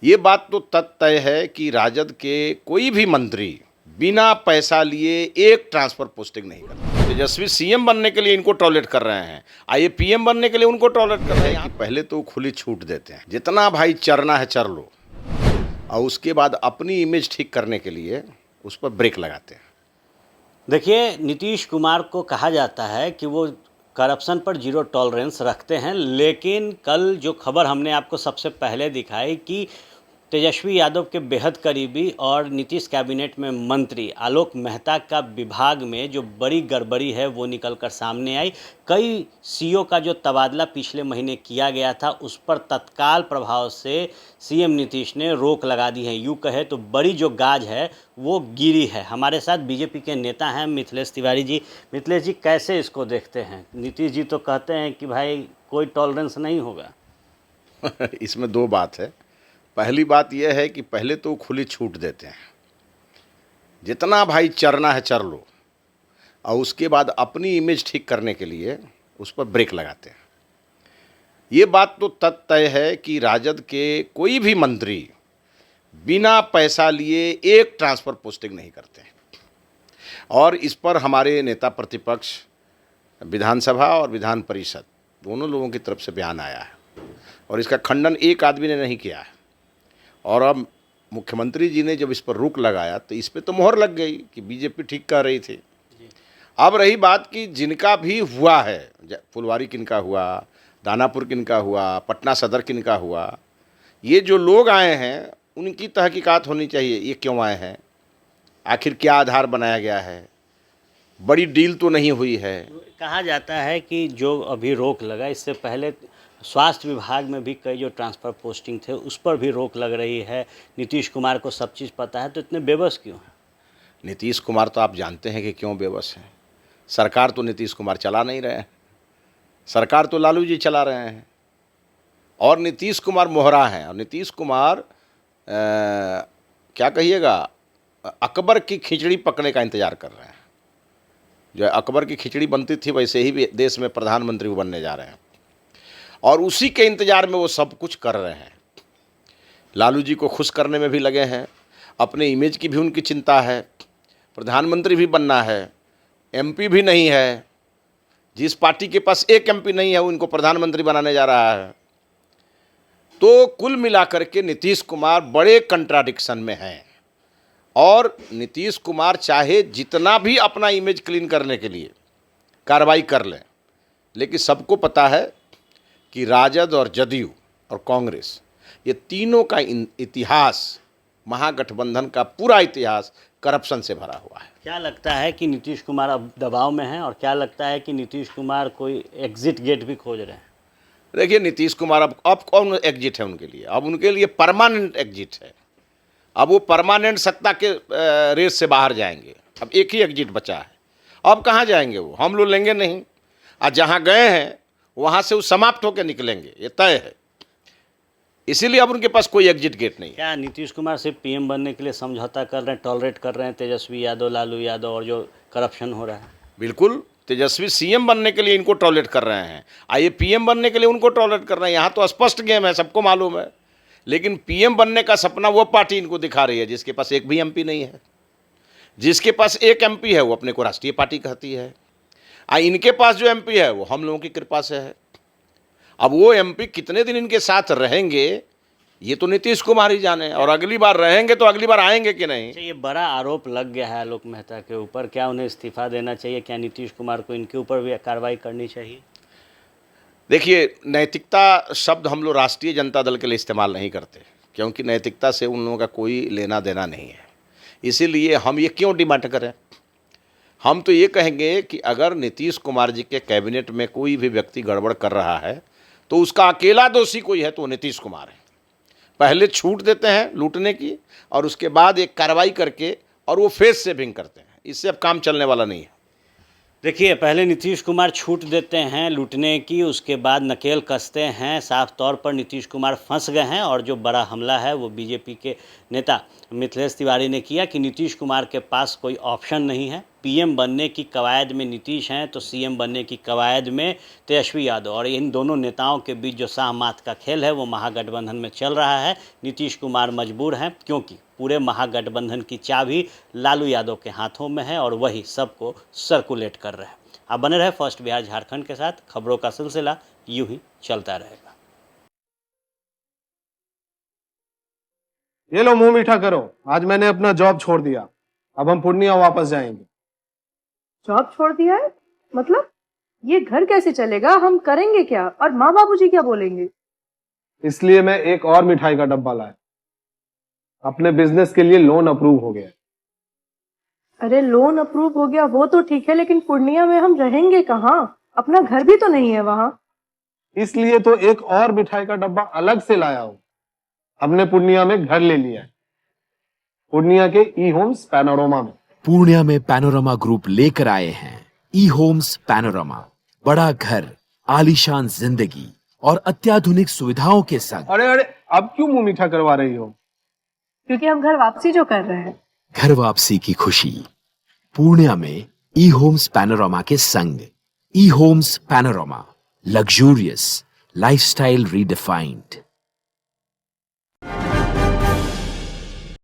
ये बात तो तय है कि राजद के कोई भी मंत्री बिना पैसा लिए एक ट्रांसफर पोस्टिंग नहीं करते। तेजस्वी सीएम बनने के लिए इनको टॉयलेट कर रहे हैं, आइए पीएम बनने के लिए उनको टॉयलेट कर रहे हैं। कि पहले तो खुली छूट देते हैं, जितना भाई चरना है चर लो, और उसके बाद अपनी इमेज ठीक करने के लिए उस पर ब्रेक लगाते हैं। देखिए, नीतीश कुमार को कहा जाता है कि वो करप्शन पर जीरो टॉलरेंस रखते हैं, लेकिन कल जो खबर हमने आपको सबसे पहले दिखाई कि तेजस्वी यादव के बेहद करीबी और नीतीश कैबिनेट में मंत्री आलोक मेहता का विभाग में जो बड़ी गड़बड़ी है वो निकलकर सामने आई। कई सीओ का जो तबादला पिछले महीने किया गया था उस पर तत्काल प्रभाव से सीएम नीतीश ने रोक लगा दी है। यूँ कहे तो बड़ी जो गाज है वो गिरी है। हमारे साथ बीजेपी के नेता हैं मिथिलेश तिवारी जी। मिथिलेश जी, कैसे इसको देखते हैं? नीतीश जी तो कहते हैं कि भाई कोई टॉलरेंस नहीं होगा। इसमें दो बात है। पहली बात यह है कि पहले तो खुली छूट देते हैं, जितना भाई चरना है चर लो, और उसके बाद अपनी इमेज ठीक करने के लिए उस पर ब्रेक लगाते हैं। ये बात तो तय है कि राजद के कोई भी मंत्री बिना पैसा लिए एक ट्रांसफ़र पोस्टिंग नहीं करते हैं, और इस पर हमारे नेता प्रतिपक्ष विधानसभा और विधान परिषद दोनों लोगों की तरफ से बयान आया है, और इसका खंडन एक आदमी ने नहीं किया है। और अब मुख्यमंत्री जी ने जब इस पर रोक लगाया तो इस पर तो मोहर लग गई कि बीजेपी ठीक कर रही थी। अब रही बात कि जिनका भी हुआ है, फुलवारी किनका हुआ, दानापुर किनका हुआ, पटना सदर किनका हुआ, ये जो लोग आए हैं उनकी तहकीकात होनी चाहिए। ये क्यों आए हैं, आखिर क्या आधार बनाया गया है, बड़ी डील तो नहीं हुई है। कहा जाता है कि जो अभी रोक लगा, इससे पहले स्वास्थ्य विभाग में भी कई जो ट्रांसफ़र पोस्टिंग थे उस पर भी रोक लग रही है। नीतीश कुमार को सब चीज़ पता है, तो इतने बेबस क्यों हैं? नीतीश कुमार तो आप जानते हैं कि क्यों बेबस हैं। सरकार तो नीतीश कुमार चला नहीं रहे हैं, सरकार तो लालू जी चला रहे हैं, और नीतीश कुमार मोहरा हैं। और नीतीश कुमार क्या कहिएगा, अकबर की खिचड़ी पकने का इंतज़ार कर रहे हैं। जो अकबर की खिचड़ी बनती थी वैसे ही देश में प्रधानमंत्री बनने जा रहे हैं, और उसी के इंतज़ार में वो सब कुछ कर रहे हैं। लालू जी को खुश करने में भी लगे हैं, अपने इमेज की भी उनकी चिंता है। प्रधानमंत्री भी बनना है, एमपी भी नहीं है। जिस पार्टी के पास एक एमपी नहीं है वो इनको प्रधानमंत्री बनाने जा रहा है। तो कुल मिलाकर के नीतीश कुमार बड़े कंट्राडिक्शन में हैं, और नीतीश कुमार चाहे जितना भी अपना इमेज क्लीन करने के लिए कार्रवाई कर लें, लेकिन सबको पता है कि राजद और जदयू और कांग्रेस, ये तीनों का इतिहास, महागठबंधन का पूरा इतिहास करप्शन से भरा हुआ है। क्या लगता है कि नीतीश कुमार अब दबाव में हैं, और क्या लगता है कि नीतीश कुमार कोई एग्जिट गेट भी खोज रहे हैं? देखिए, नीतीश कुमार अब कौन एग्जिट है उनके लिए? अब उनके लिए परमानेंट एग्जिट है। अब वो परमानेंट सत्ता के रेस से बाहर जाएंगे। अब एक ही एग्जिट बचा है। अब कहाँ जाएंगे वो? हम लोग लेंगे नहीं, और जहाँ गए हैं वहाँ से वो समाप्त होकर निकलेंगे, ये तय है। इसीलिए अब उनके पास कोई एग्जिट गेट नहीं है। क्या नीतीश कुमार सिर्फ पीएम बनने के लिए समझौता कर रहे हैं, टॉलरेट कर रहे हैं तेजस्वी यादव, लालू यादव और जो करप्शन हो रहा है? बिल्कुल, तेजस्वी सीएम बनने के लिए इनको टॉलरेट कर रहे हैं, आइए पीएम बनने के लिए उनको टॉलरेट कर रहे हैं। यहाँ तो स्पष्ट गेम है, सबको मालूम है। लेकिन पीएम बनने का सपना वो पार्टी इनको दिखा रही है जिसके पास एक भी एमपी नहीं है। जिसके पास एक एमपी है वो अपने को राष्ट्रीय पार्टी कहती है, इनके पास जो एमपी है वो हम लोगों की कृपा से है। अब वो एमपी कितने दिन इनके साथ रहेंगे ये तो नीतीश कुमार ही जाने, और अगली बार रहेंगे तो अगली बार आएंगे कि नहीं। ये बड़ा आरोप लग गया है आलोक मेहता के ऊपर, क्या उन्हें इस्तीफा देना चाहिए? क्या नीतीश कुमार को इनके ऊपर भी कार्रवाई करनी चाहिए? देखिए, नैतिकता शब्द हम लोग राष्ट्रीय जनता दल के लिए इस्तेमाल नहीं करते, क्योंकि नैतिकता से उन लोगों का कोई लेना देना नहीं है। इसीलिए हम ये क्यों डिमांड करें? हम तो ये कहेंगे कि अगर नीतीश कुमार जी के कैबिनेट में कोई भी व्यक्ति गड़बड़ कर रहा है तो उसका अकेला दोषी कोई है तो नीतीश कुमार है। पहले छूट देते हैं लूटने की, और उसके बाद एक कार्रवाई करके और वो फेस सेविंग करते हैं। इससे अब काम चलने वाला नहीं है। देखिए, पहले नीतीश कुमार छूट देते हैं लूटने की, उसके बाद नकेल कसते हैं। साफ तौर पर नीतीश कुमार फंस गए हैं, और जो बड़ा हमला है वो बीजेपी के नेता मिथिलेश तिवारी ने किया कि नीतीश कुमार के पास कोई ऑप्शन नहीं है। पीएम बनने की कवायद में नीतीश हैं तो सीएम बनने की कवायद में तेजस्वी यादव, और इन दोनों नेताओं के बीच जो शाह मात का खेल है वो महागठबंधन में चल रहा है। नीतीश कुमार मजबूर हैं क्योंकि पूरे महागठबंधन की चाबी लालू यादव के हाथों में है और वही सबको सर्कुलेट कर रहे हैं। आप बने रहे फर्स्ट बिहार झारखंड के साथ, खबरों का सिलसिला यूं ही चलता रहेगा। ये लो मुंह मीठा करो, आज मैंने अपना जॉब छोड़ दिया, अब हम पूर्णिया वापस जाएंगे। जॉब छोड़ दिया है? मतलब ये घर कैसे चलेगा? हम करेंगे क्या? और माँ बाबूजी क्या बोलेंगे? इसलिए मैं एक और मिठाई का डब्बा लाया, अपने बिजनेस के लिए लोन अप्रूव हो गया। अरे लोन अप्रूव हो गया वो तो ठीक है, लेकिन पूर्णिया में हम रहेंगे कहाँ? अपना घर भी तो नहीं है वहाँ। इसलिए तो एक और मिठाई का डब्बा अलग से लाया हूँ। हमने पूर्णिया में घर ले लिया है, पूर्णिया के ई होम्स पैनोरमा में। पूर्णिया में पैनोरमा ग्रुप लेकर आए हैं ई होम्स पैनोरमा, बड़ा घर, आलीशान जिंदगी और अत्याधुनिक सुविधाओं के संग। अरे अरे, अब क्यों मुंह मीठा करवा रही हो? क्योंकि हम घर वापसी जो कर रहे हैं। घर वापसी की खुशी पूर्णिया में ई होम्स पैनोरमा के संग। E Homes Panorama, luxurious lifestyle redefined.